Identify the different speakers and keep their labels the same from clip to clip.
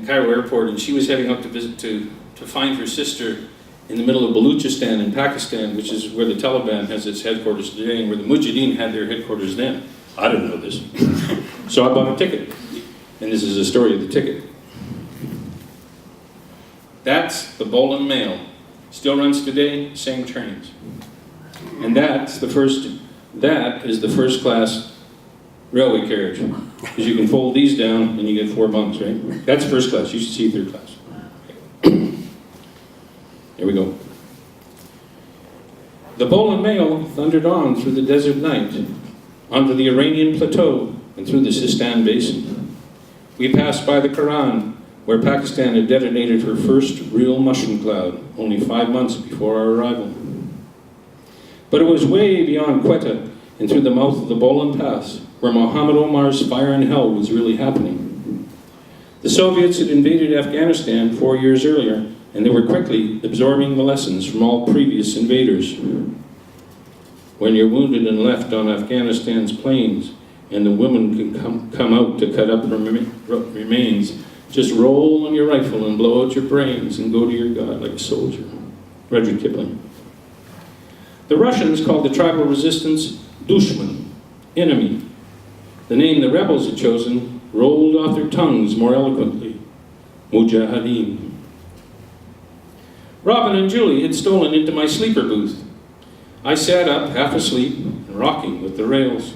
Speaker 1: Cairo airport, and she was heading up to visit to find her sister in the middle of Balochistan in Pakistan, which is where the Taliban has its headquarters today, and where the Mujahideen had their headquarters then. I didn't know this. So I bought a ticket, and this is a story of the ticket. That's the Boland Mail. Still runs today, same trains. And that is the first class railway carriage. Because you can fold these down and you get 4 bunks, right? That's first class. You should see third class. Here we go. The Boland Mail thundered on through the desert night, onto the Iranian plateau and through the Sistan Basin. We passed by the Quran, where Pakistan had detonated her first real mushroom cloud only 5 months before our arrival. But it was way beyond Quetta and through the mouth of the Boland Pass, where Muhammad Omar's fire in hell was really happening. The Soviets had invaded Afghanistan 4 years earlier, and they were quickly absorbing the lessons from all previous invaders. When you're wounded and left on Afghanistan's plains, and the women can come out to cut up remains, just roll on your rifle and blow out your brains and go to your God like a soldier. Rudyard Kipling. The Russians called the tribal resistance Dushman, enemy. The name the rebels had chosen rolled off their tongues more eloquently, Mujahideen. Robin and Julie had stolen into my sleeper booth. I sat up, half asleep, and rocking with the rails.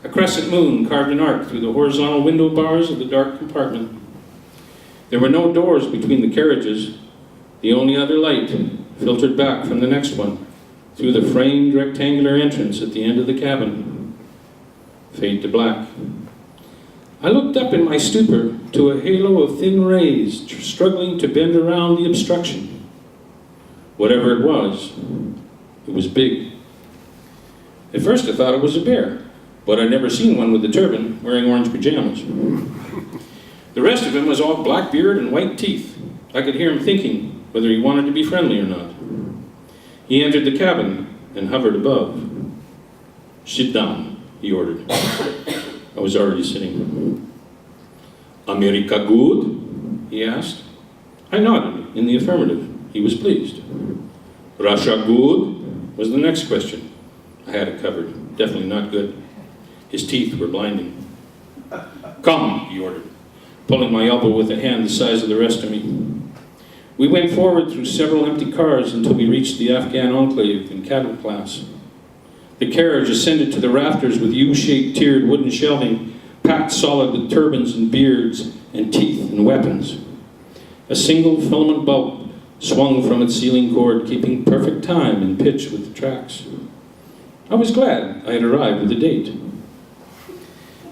Speaker 1: A crescent moon carved an arc through the horizontal window bars of the dark compartment. There were no doors between the carriages. The only other light filtered back from the next one, through the framed rectangular entrance at the end of the cabin. Fade to black. I looked up in my stupor to a halo of thin rays struggling to bend around the obstruction. Whatever it was big. At first I thought it was a bear, but I'd never seen one with a turban wearing orange pajamas. The rest of him was all black beard and white teeth. I could hear him thinking whether he wanted to be friendly or not. He entered the cabin and hovered above. Sit down, he ordered. I was already sitting. America good? He asked. I nodded in the affirmative. He was pleased. Russia good? Was the next question. I had it covered. Definitely not good. His teeth were blinding. Come, he ordered, pulling my elbow with a hand the size of the rest of me. We went forward through several empty cars until we reached the Afghan enclave in cabin class. The carriage ascended to the rafters with U-shaped tiered wooden shelving, packed solid with turbans and beards and teeth and weapons. A single filament bulb swung from its ceiling cord, keeping perfect time and pitch with the tracks. I was glad I had arrived with a date.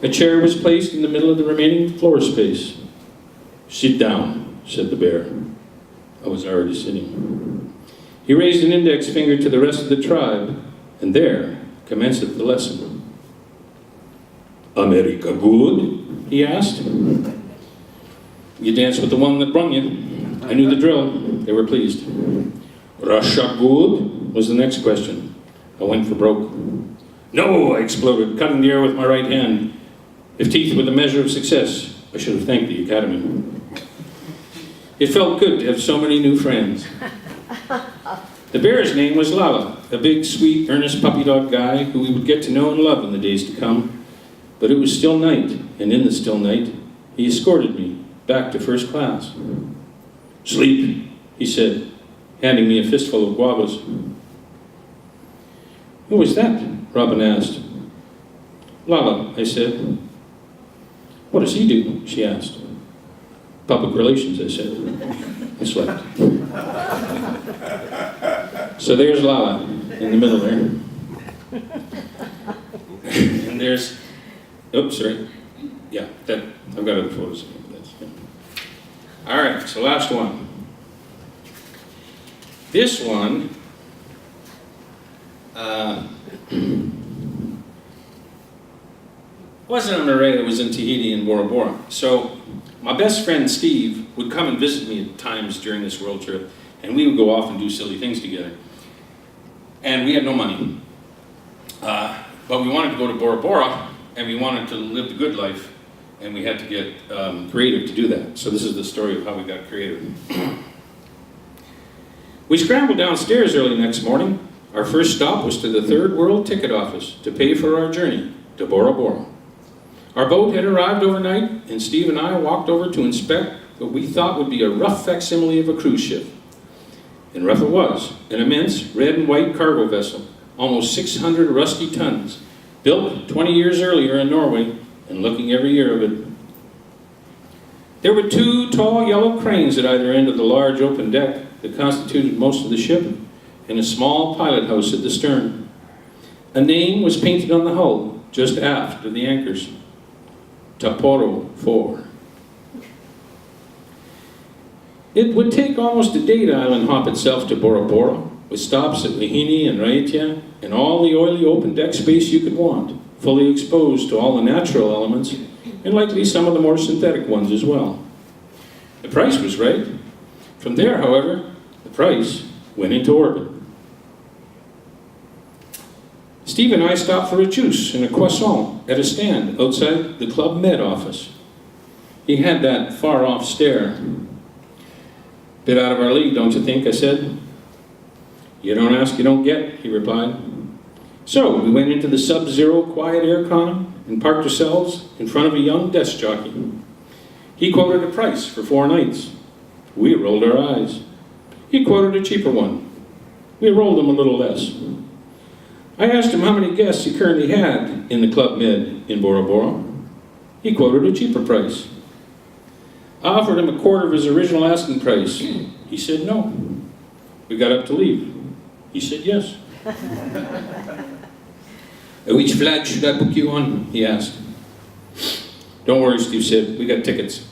Speaker 1: A chair was placed in the middle of the remaining floor space. Sit down, said the bear. I was already sitting. He raised an index finger to the rest of the tribe, and there commenced the lesson. America good? He asked. You danced with the one that brung you. I knew the drill. They were pleased. Russia good? Was the next question. I went for broke. No, I exploded, cutting the air with my right hand. If teeth were the measure of success, I should have thanked the Academy. It felt good to have so many new friends. The bear's name was Lala, a big, sweet, earnest puppy dog guy who we would get to know and love in the days to come. But it was still night, and in the still night, he escorted me back to first class. Sleep, he said, handing me a fistful of guavas. Who was that? Robin asked. Lala, I said. What does he do? She asked. Public relations, I said. I slept. So there's Lala in the middle there. And there's, oops, sorry. Yeah, that, I've got other photos of this. Yeah. All right, so last one. This one, wasn't on Marais, it was in Tahiti and Bora Bora. So my best friend Steve would come and visit me at times during this world trip, and we would go off and do silly things together. And we had no money. But we wanted to go to Bora Bora, and we wanted to live the good life. and we had to get creative to do that. So this is the story of how we got creative. We scrambled downstairs early next morning. Our first stop was to the Third World Ticket Office to pay for our journey to Bora Bora. Our boat had arrived overnight, and Steve and I walked over to inspect what we thought would be a rough facsimile of a cruise ship. And rough it was, an immense red and white cargo vessel, almost 600 rusty tons, built 20 years earlier in Norway, and looking every year of it. There were 2 tall yellow cranes at either end of the large open deck that constituted most of the ship, and a small pilot house at the stern. A name was painted on the hull, just aft of the anchors. Taporo 4. It would take almost a day to island hop itself to Bora Bora, with stops at Wahine and Raiatea, and all the oily open deck space you could want, fully exposed to all the natural elements, and likely some of the more synthetic ones as well. The price was right. From there, however, the price went into orbit. Steve and I stopped for a juice and a croissant at a stand outside the Club Med office. He had that far-off stare. Bit out of our league, don't you think? I said. You don't ask, you don't get, he replied. So we went into the sub-zero quiet aircon and parked ourselves in front of a young desk jockey. He quoted a price for 4 nights. We rolled our eyes. He quoted a cheaper one. We rolled him a little less. I asked him how many guests he currently had in the Club Med in Bora Bora. He quoted a cheaper price. I offered him a quarter of his original asking price. He said no. We got up to leave. He said yes. Which flight should I book you on? He asked. Don't worry, Steve said. We got tickets.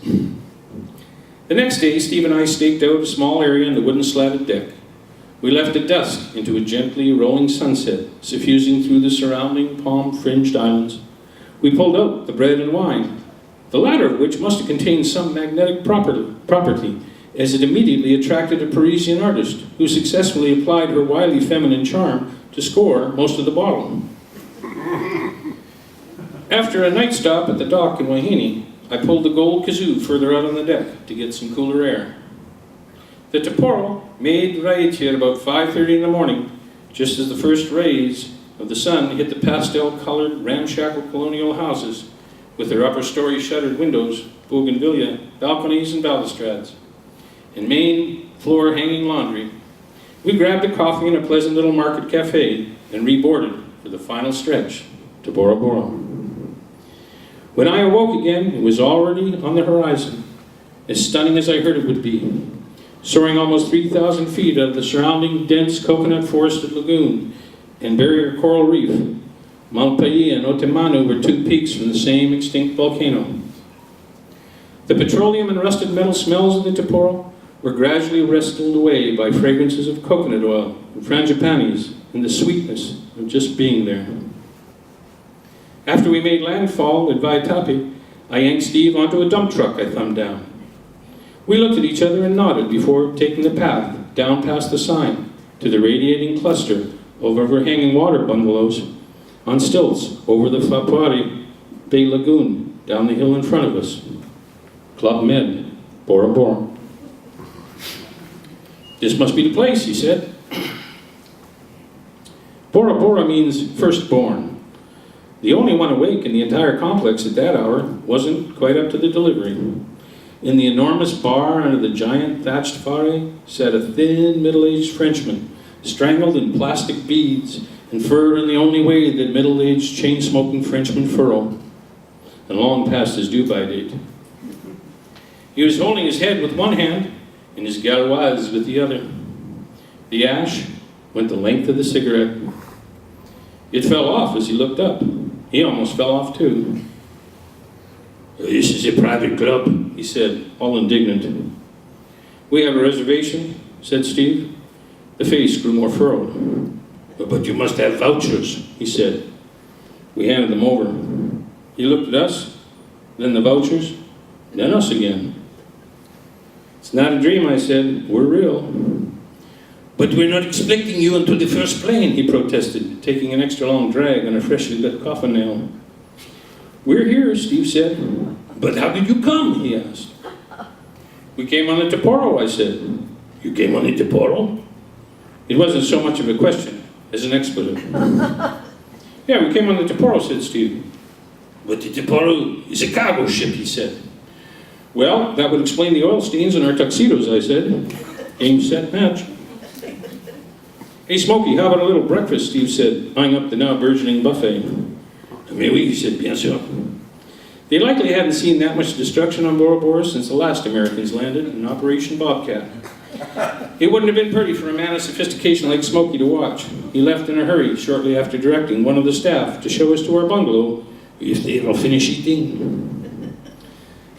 Speaker 1: The next day, Steve and I staked out a small area on the wooden slatted deck. We left at dusk into a gently rolling sunset, suffusing through the surrounding palm-fringed islands. We pulled out the bread and wine, the latter of which must have contained some magnetic property, as it immediately attracted a Parisian artist who successfully applied her wily feminine charm to score most of the bottle. After a night stop at the dock in Wahine, I pulled the gold kazoo further out on the deck to get some cooler air. The Taporo made Raiatea at about 5:30 in the morning, just as the first rays of the sun hit the pastel-colored, ramshackle colonial houses with their upper-story shuttered windows, bougainvillea, balconies, and balustrades, and main floor hanging laundry. We grabbed a coffee in a pleasant little market cafe and reboarded for the final stretch to Bora Bora. When I awoke again, it was already on the horizon, as stunning as I heard it would be, soaring almost 3,000 feet out of the surrounding dense coconut-forested lagoon and barrier coral reef. Malpayi and Otemanu were 2 peaks from the same extinct volcano. The petroleum and rusted metal smells of the Taporo were gradually wrestled away by fragrances of coconut oil and frangipanis and the sweetness of just being there. After we made landfall at Vaitapi, I yanked Steve onto a dump truck I thumbed down. We looked at each other and nodded before taking the path down past the sign to the radiating cluster of overhanging water bungalows on stilts over the Fapuari Bay Lagoon down the hill in front of us. Club Med, Bora Bora. This must be the place, he said. Bora Bora means firstborn. The only one awake in the entire complex at that hour wasn't quite up to the delivery. In the enormous bar under the giant thatched fare sat a thin, middle-aged Frenchman, strangled in plastic beads and furred in the only way that middle-aged, chain-smoking Frenchmen furrow, and long past his due-by date. He was holding his head with one hand and his gauloise with the other. The ash went the length of the cigarette. It fell off as he looked up. He almost fell off too. "This is a private club," he said, all indignant. "We have a reservation," said Steve. The face grew more furrowed. "But you must have vouchers," he said. We handed them over. He looked at us, then the vouchers, then us again. "It's not a dream," I said. "We're real." "But we're not expecting you until the first plane," he protested, taking an extra long drag on a freshly lit coffin nail. "We're here," Steve said. But how did you come, he asked. We came on the Toporo, I said. You came on the Toporo? It wasn't so much of a question as an expletive. Yeah, we came on the Toporo, said Steve. But the Toporo is a cargo ship, he said. Well, that would explain the oil stains on our tuxedos, I said. Game, set, match. Hey, Smokey, how about a little breakfast, Steve said, eyeing up the now burgeoning buffet. Mais oui, he said, bien sûr. They likely hadn't seen that much destruction on Bora Bora since the last Americans landed in Operation Bobcat. It wouldn't have been pretty for a man of sophistication like Smokey to watch. He left in a hurry shortly after directing one of the staff to show us to our bungalow if they ever finish eating.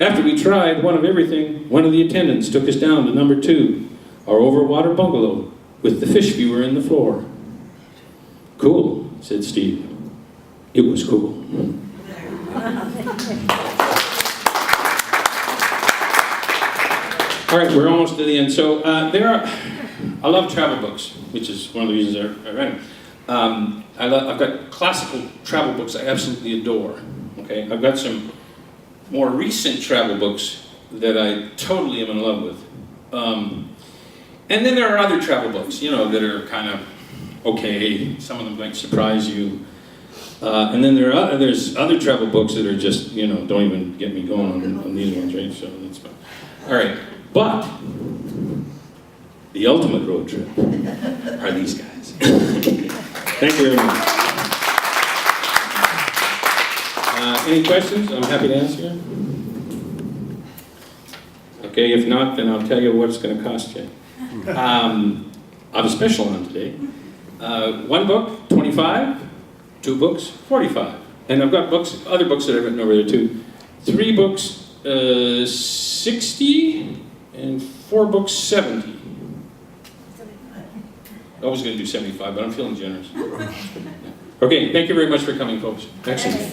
Speaker 1: After we tried one of everything, one of the attendants took us down to number 2, our overwater bungalow, with the fish viewer in the floor. Cool, said Steve. It was cool. All right, we're almost to the end. So I love travel books, which is one of the reasons I read them. I've got classical travel books I absolutely adore. Okay, I've got some more recent travel books that I totally am in love with. And then there are other travel books, you know, that are kind of okay. Some of them might surprise you. And then there's other travel books that are just, you know, don't even get me going on these ones, right? So that's fine. All right, but the ultimate road trip are these guys. Thank you very much. Any questions? I'm happy to answer. Okay, if not, then I'll tell you what it's going to cost you. I have a special on today. 1 book, 25. 2 books, 45. And I've got books, other books that I've written over there too. 3 books, 60, and 4 books, 70. I was going to do 75, but I'm feeling generous. Okay, thank you very much for coming, folks. Excellent.